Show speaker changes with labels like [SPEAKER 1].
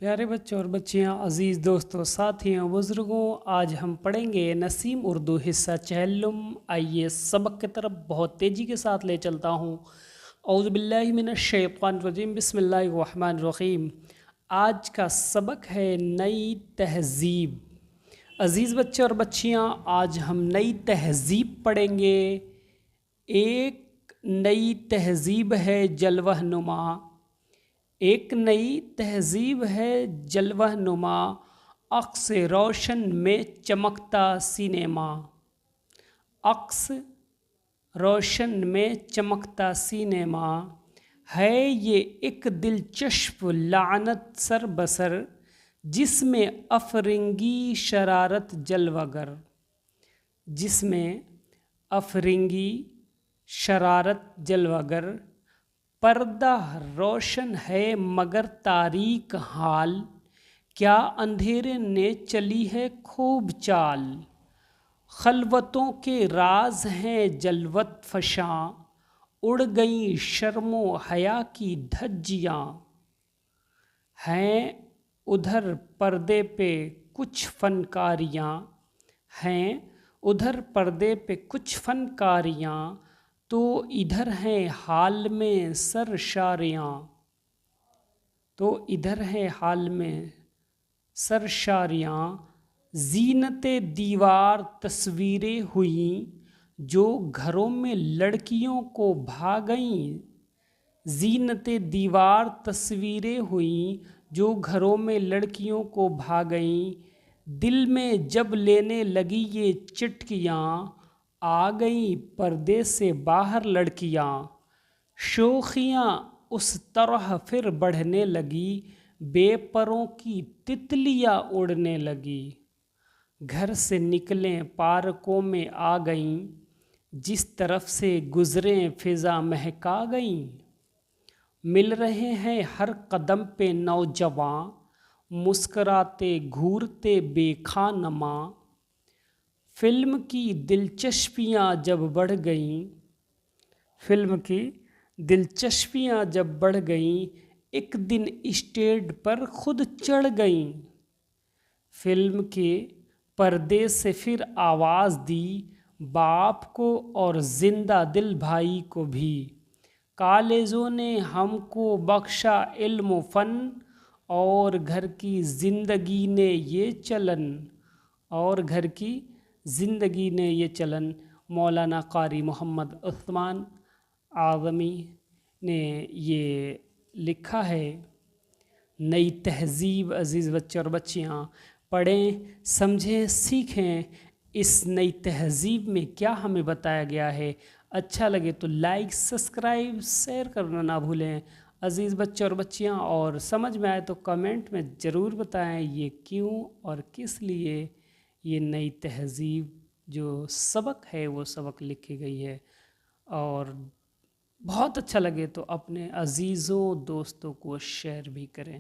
[SPEAKER 1] پیارے بچوں اور بچیاں، عزیز دوستوں، ساتھیوں، بزرگوں، آج ہم پڑھیں گے نسیم اردو حصہ چہلم۔ آئیے سبق کی طرف بہت تیزی کے ساتھ لے چلتا ہوں۔ اعوذ باللہ من الشیطان الرجیم، بسم اللہ الرحمن الرحیم۔ آج کا سبق ہے نئی تہذیب۔ عزیز بچے اور بچیاں، آج ہم نئی تہذیب پڑھیں گے۔ ایک نئی تہذیب ہے جلوہ نما، ایک نئی تہذیب ہے جلوہ نما، عکس روشن میں چمکتا سینما، عکس روشن میں چمکتا سینما ہے یہ ایک دلچسپ لعنت سر بسر، جس میں افرنگی شرارت جلوہ گر، جس میں افرنگی شرارت جلوہ گر، پردہ روشن ہے مگر تاریک حال، کیا اندھیرے نے چلی ہے خوب چال، خلوتوں کے راز ہیں جلوت فشاں، اڑ گئیں شرم و حیا کی دھجیاں، ہیں ادھر پردے پہ کچھ فنکاریاں، ہیں ادھر پردے پہ کچھ فنکاریاں، تو ادھر ہیں حال میں سرشاریاں، تو ادھر ہیں حال میں سرشاریاں، زینت دیوار تصویریں ہوئیں جو گھروں میں لڑکیوں کو بھاگئیں، زینت دیوار تصویریں ہوئیں جو گھروں میں لڑکیوں کو بھاگئیں، دل میں جب لینے لگی یہ چٹکیاں، آ گئیں پردے سے باہر لڑکیاں، شوخیاں اس طرح پھر بڑھنے لگی، بے پروں کی تتلیاں اڑنے لگی، گھر سے نکلیں پارکوں میں آ گئیں، جس طرف سے گزریں فضا مہکا گئیں، مل رہے ہیں ہر قدم پہ نوجواں، مسکراتے گھورتے بے خانماں، فلم کی دلچسپیاں جب بڑھ گئیں، فلم کی دلچسپیاں جب بڑھ گئیں، ایک دن اسٹیج پر خود چڑھ گئیں، فلم کے پردے سے پھر آواز دی باپ کو اور زندہ دل بھائی کو بھی، کالجوں نے ہم کو بخشا علم و فن، اور گھر کی زندگی نے یہ چلن، اور گھر کی زندگی نے یہ چلن۔ مولانا قاری محمد عثمان اعظمی نے یہ لکھا ہے۔ نئی تہذیب، عزیز بچے اور بچیاں، پڑھیں، سمجھیں، سیکھیں اس نئی تہذیب میں کیا ہمیں بتایا گیا ہے۔ اچھا لگے تو لائک، سبسکرائب، شیئر کرنا نہ بھولیں عزیز بچے اور بچیاں، اور سمجھ میں آئے تو کمنٹ میں ضرور بتائیں یہ کیوں اور کس لیے یہ نئی تہذیب جو سبق ہے وہ سبق لکھی گئی ہے، اور بہت اچھا لگے تو اپنے عزیزوں دوستوں کو شیئر بھی کریں۔